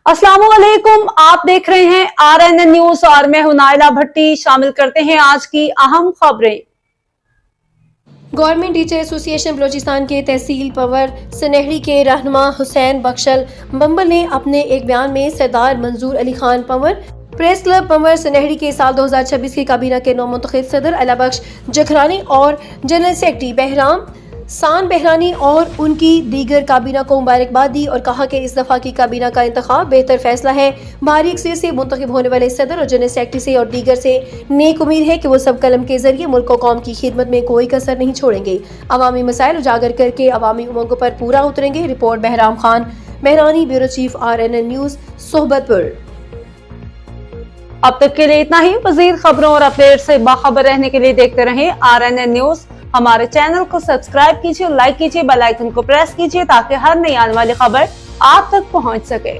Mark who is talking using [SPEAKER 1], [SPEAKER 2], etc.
[SPEAKER 1] अस्सलाम वालेकुम, आप देख रहे हैं RNN न्यूज और मैं हूं नाइला भट्टी। शामिल करते हैं आज की अहम खबरें।
[SPEAKER 2] गवर्नमेंट टीचर एसोसिएशन बलोचिस्तान के तहसील पंवर सनहरी के रहनुमा हुसैन बख्शल बम्बल ने अपने एक बयान में सरदार मंजूर अली खान पंवर, प्रेस क्लब पंवर सनहरी के साल 2026 की काबीना के नौमुंतखब सदर अलाबख्श जखरानी और जनरल सेक्रेटरी बहराम सान बहरानी और उनकी दीगर काबीना को मुबारकबाद दी और कहा कि इस दफा की काबीना का इंतखाब बेहतर फैसला है। भारी अक्सरियत से मुंतखब होने वाले सदर और जनरल सेक्रेटरी से और दीगर से नेक उम्मीद है कि वो सब कलम के जरिए मुल्क और कौम की खिदमत में कोई कसर नहीं छोड़ेंगे, अवामी मसाइल उजागर करके अवामी उमंगों पर पूरा उतरेंगे। Report Bahram Khan Bahrani, bureau chief RNN news, Sohbatpur.
[SPEAKER 1] अब तक के लिए इतना ही। मजीद खबरों और अपडेट से बाखबर रहने के लिए देखते रहें RNN न्यूज। हमारे चैनल को सब्सक्राइब कीजिए, लाइक कीजिए, बेल आइकन को प्रेस कीजिए ताकि हर नई आने वाली खबर आप तक पहुंच सके।